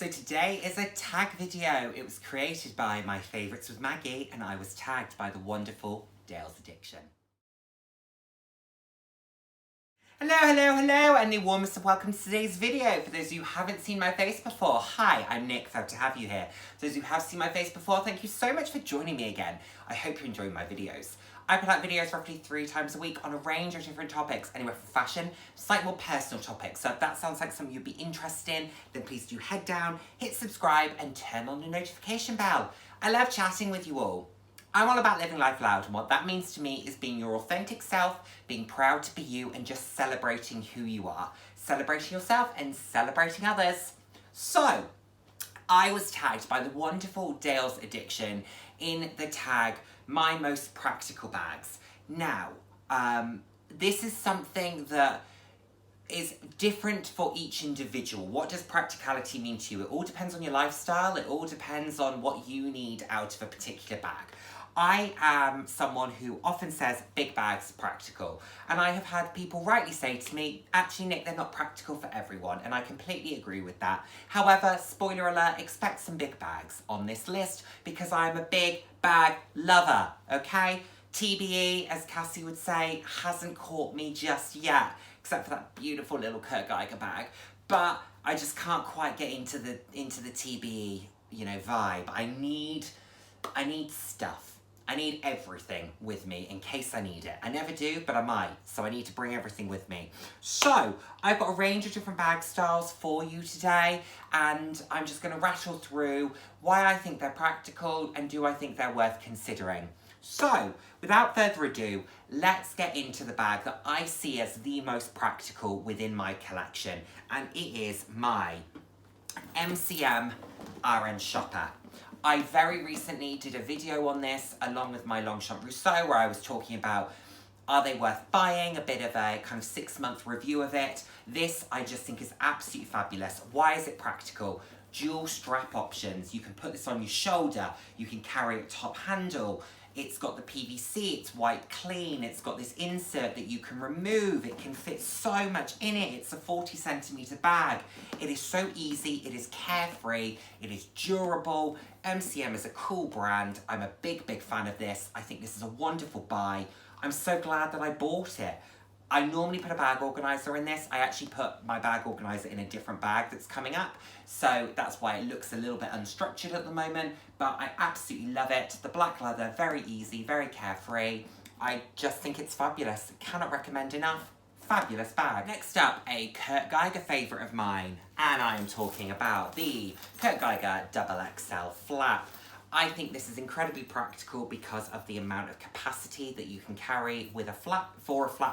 So today is a tag video. It was created by my favourites with Maggie and I was tagged by the wonderful Dale's Addiction. Hello, and a warm welcome to today's video. For those of you who haven't seen my face before, hi, I'm Nick, glad to have you here. For those of you who have seen my face before, thank you so much for joining me again. I hope you're enjoying my videos. I put out videos roughly 3 times a week on a range of different topics, anywhere from fashion, slightly more personal topics. So if that sounds like something you'd be interested in, then please do head down, hit subscribe, and turn on the notification bell. I love chatting with you all. I'm all about living life loud, and what that means to me is being your authentic self, being proud to be you, and just celebrating who you are. Celebrating yourself and celebrating others. So, I was tagged by the wonderful Dale's Addiction in the tag, my most practical bags. Now, this is something that is different for each individual. What does practicality mean to you? It all depends on your lifestyle. It all depends on what you need out of a particular bag. I am someone who often says big bags practical, and I have had people rightly say to me, actually Nick, they're not practical for everyone, and I completely agree with that. However, spoiler alert, expect some big bags on this list because I'm a big bag lover, okay? TBE, as Cassie would say, hasn't caught me just yet, except for that beautiful little Kurt Geiger bag, but I just can't quite get into the TBE, vibe. I need stuff. I need everything with me in case I need it. I never do, but I might, so I need to bring everything with me. So, I've got a range of different bag styles for you today, and I'm just going to rattle through why I think they're practical and do I think they're worth considering. So, without further ado, let's get into the bag that I see as the most practical within my collection, and it is my MCM Shopper. I very recently did a video on this along with my Longchamp where I was talking about are they worth buying, a bit of a kind of 6-month review of it. This I just think is absolutely fabulous. Why is it practical? Dual strap options. You can put this on your shoulder, you can carry it top handle. It's got the PVC, it's white clean, it's got this insert that you can remove, it can fit so much in it, it's a 40cm bag. It is so easy, it is carefree, it is durable. MCM is a cool brand, I'm a big fan of this. I think this is a wonderful buy. I'm so glad that I bought it. I normally put a bag organiser in this. I actually put my bag organiser in a different bag that's coming up. So that's why it looks a little bit unstructured at the moment, but I absolutely love it. The black leather, very easy, very carefree. I just think it's fabulous. Cannot recommend enough. Fabulous bag. Next up, a Kurt Geiger favourite of mine, and I'm talking about the Kurt Geiger XXL flap. I think this is incredibly practical because of the amount of capacity that you can carry with a flat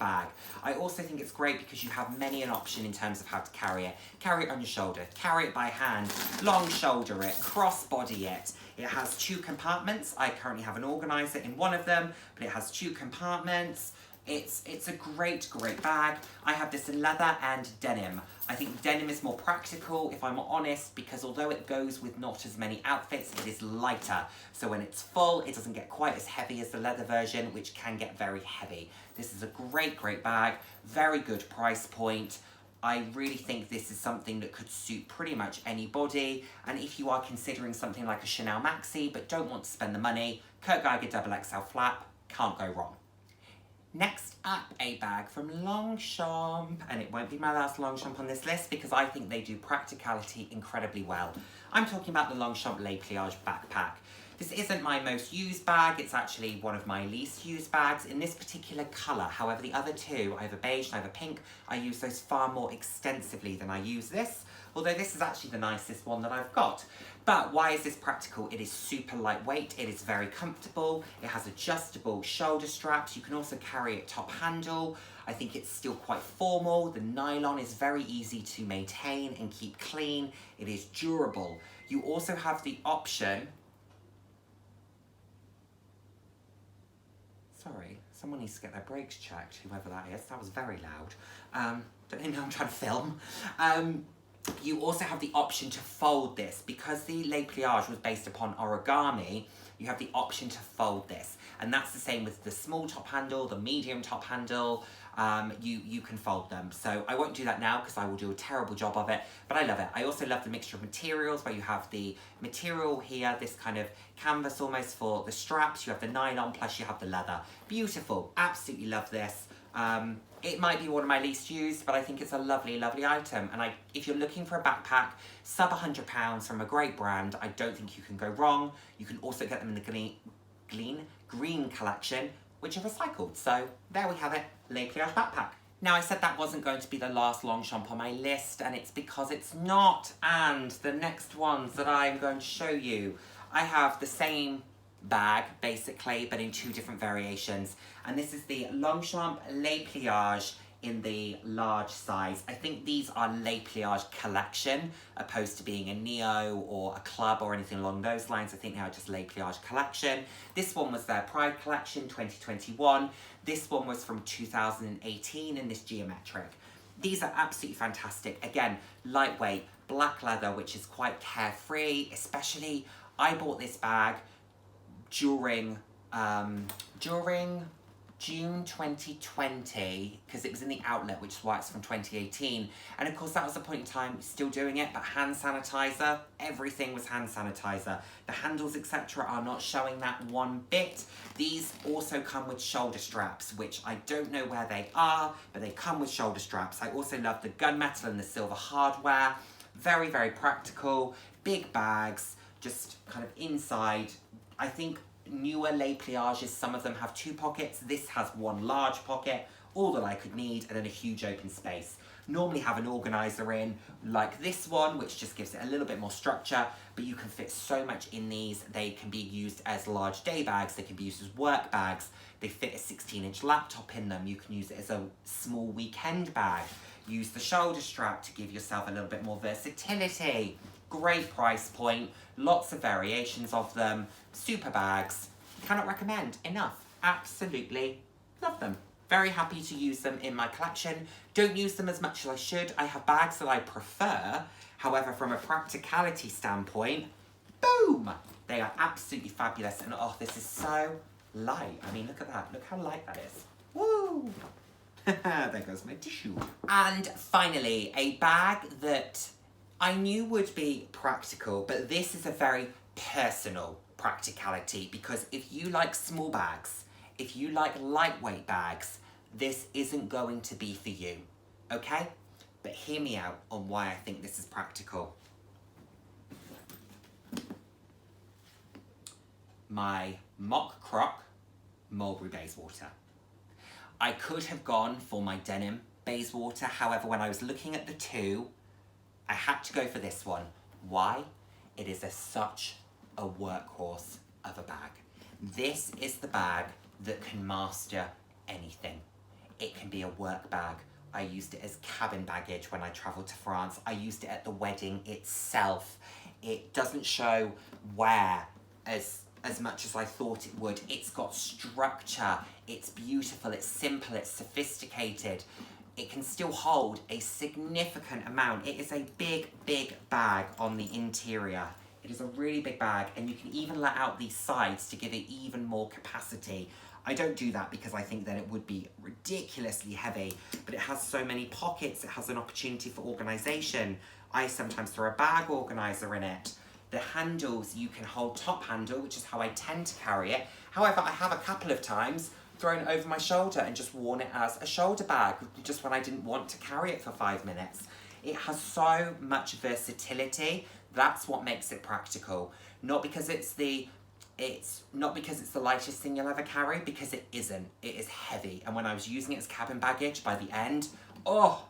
bag. I also think it's great because you have many an option in terms of how to carry it. Carry it on your shoulder, carry it by hand, long shoulder it, cross body it. It has 2 compartments. I currently have an organiser in one of them, but it has 2 compartments. It's a great bag. I have this in leather and denim. I think denim is more practical, if I'm honest, because although it goes with not as many outfits, it is lighter. So when it's full, it doesn't get quite as heavy as the leather version, which can get very heavy. This is a great bag, very good price point. I really think this is something that could suit pretty much anybody. And if you are considering something like a Chanel Maxi, but don't want to spend the money, Kurt Geiger XXL flap, can't go wrong. Next up, a bag from Longchamp, and it won't be my last Longchamp on this list because I think they do practicality incredibly well. I'm talking about the Longchamp pliage backpack. This isn't my most used bag, it's actually one of my least used bags in this particular colour. However, the other 2, I have a beige and I have a pink, I use those far more extensively than I use this, although this is actually the nicest one that I've got. But why is this practical? It is super lightweight, it is very comfortable, it has adjustable shoulder straps, you can also carry it top handle. I think it's still quite formal, the nylon is very easy to maintain and keep clean, it is durable. You also have the option... Sorry, someone needs to get their brakes checked, whoever that is. That was very loud. Don't you know I'm trying to film? You also have the option to fold this. Because the pliage was based upon origami, you have the option to fold this. And that's the same with the small top handle, the medium top handle. you can fold them. So I won't do that now because I will do a terrible job of it, but I love it. I also love the mixture of materials where you have the material here, this kind of canvas almost for the straps, you have the nylon, plus you have the leather. Beautiful, absolutely love this. It might be one of my least used, but I think it's a lovely, lovely item. And if you're looking for a backpack, sub £100 from a great brand, I don't think you can go wrong. You can also get them in the green collection, which are recycled. So there we have it, Les Pliage backpack. Now I said that wasn't going to be the last Longchamp on my list, and it's because it's not. And the next ones that I'm going to show you, I have the same bag basically, but in 2 different variations. And this is the Longchamp Les Pliage in the large size. I think these are Les Pliage collection, opposed to being a Neo or a Club or anything along those lines. I think they are just Les Pliage collection. This one was their Pride collection 2021. This one was from 2018 in this geometric. These are absolutely fantastic. Again, lightweight, black leather, which is quite carefree. Especially, I bought this bag during June 2020, because it was in the outlet, which is why it's from 2018. And of course that was the point in time, still doing it, but hand sanitizer, everything was hand sanitizer. The handles, etc. are not showing that one bit. These also come with shoulder straps, which I don't know where they are, but they come with shoulder straps. I also love the gunmetal and the silver hardware. Very, very practical, big bags, just kind of inside. I think newer Les Pliages, some of them have 2 pockets. This has 1 large pocket, all that I could need, and then a huge open space. Normally have an organizer in, like this one, which just gives it a little bit more structure, but you can fit so much in these. They can be used as large day bags, they can be used as work bags. They fit a 16-inch laptop in them. You can use it as a small weekend bag. Use the shoulder strap to give yourself a little bit more versatility. Great price point, lots of variations of them, super bags, cannot recommend enough. Absolutely love them. Very happy to use them in my collection. Don't use them as much as I should. I have bags that I prefer. However, from a practicality standpoint, boom, they are absolutely fabulous. And oh, this is so light. I mean, look at that. Look how light that is. Woo! There goes my tissue. And finally, a bag that I knew would be practical, but this is a very personal practicality, because if you like small bags, if you like lightweight bags, this isn't going to be for you, okay? But hear me out on why I think this is practical. My mock croc Mulberry Bayswater. I could have gone for my denim Bayswater, however, when I was looking at the 2, I had to go for this one. Why? It is such a workhorse of a bag. This is the bag that can master anything. It can be a work bag. I used it as cabin baggage when I travelled to France. I used it at the wedding itself. It doesn't show wear as much as I thought it would. It's got structure. It's beautiful. It's simple. It's sophisticated. It can still hold a significant amount. It is a big, big bag on the interior. It is a really big bag, and you can even let out these sides to give it even more capacity. I don't do that because I think that it would be ridiculously heavy, but it has so many pockets. It has an opportunity for organisation. I sometimes throw a bag organiser in it. The handles, you can hold top handle, which is how I tend to carry it. However, I have a couple of times thrown it over my shoulder and just worn it as a shoulder bag, just when I didn't want to carry it for 5 minutes. It has so much versatility. That's what makes it practical. Not because it's the lightest thing you'll ever carry, because it isn't. It is heavy. And when I was using it as cabin baggage, by the end, oh,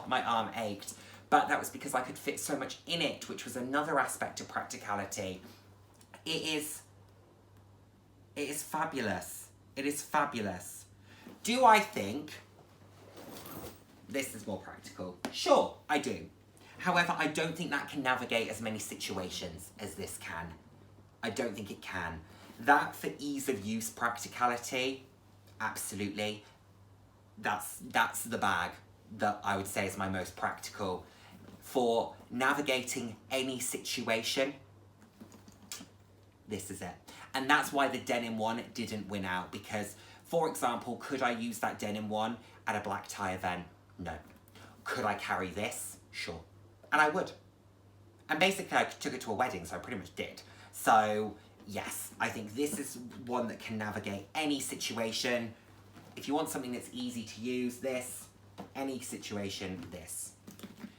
my arm ached. But that was because I could fit so much in it, which was another aspect of practicality. It is fabulous. It is fabulous. Do I think this is more practical? Sure, I do. However, I don't think that can navigate as many situations as this can. I don't think it can. That, for ease of use practicality, absolutely. That's the bag that I would say is my most practical. For navigating any situation, this is it. And that's why the denim one didn't win out, because, for example, could I use that denim one at a black tie event? No. Could I carry this? Sure. And I would. And basically I took it to a wedding, so I pretty much did. So yes, I think this is one that can navigate any situation. If you want something that's easy to use, this. Any situation, this.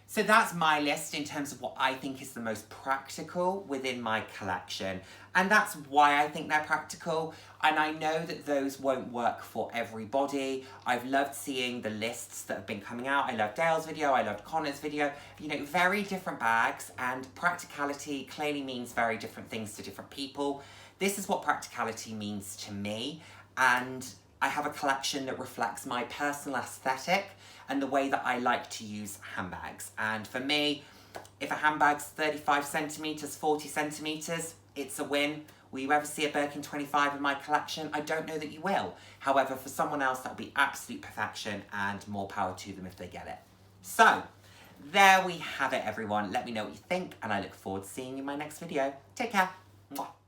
So that's my list in terms of what I think is the most practical within my collection. And that's why I think they're practical. And I know that those won't work for everybody. I've loved seeing the lists that have been coming out. I love Dale's video, I loved Connor's video. You know, very different bags, and practicality clearly means very different things to different people. This is what practicality means to me. And I have a collection that reflects my personal aesthetic and the way that I like to use handbags. And for me, if a handbag's 35 centimetres, 40 centimetres, it's a win. Will you ever see a Birkin 25 in my collection? I don't know that you will. However, for someone else, that'll be absolute perfection, and more power to them if they get it. So, there we have it, everyone. Let me know what you think, and I look forward to seeing you in my next video. Take care. Mwah.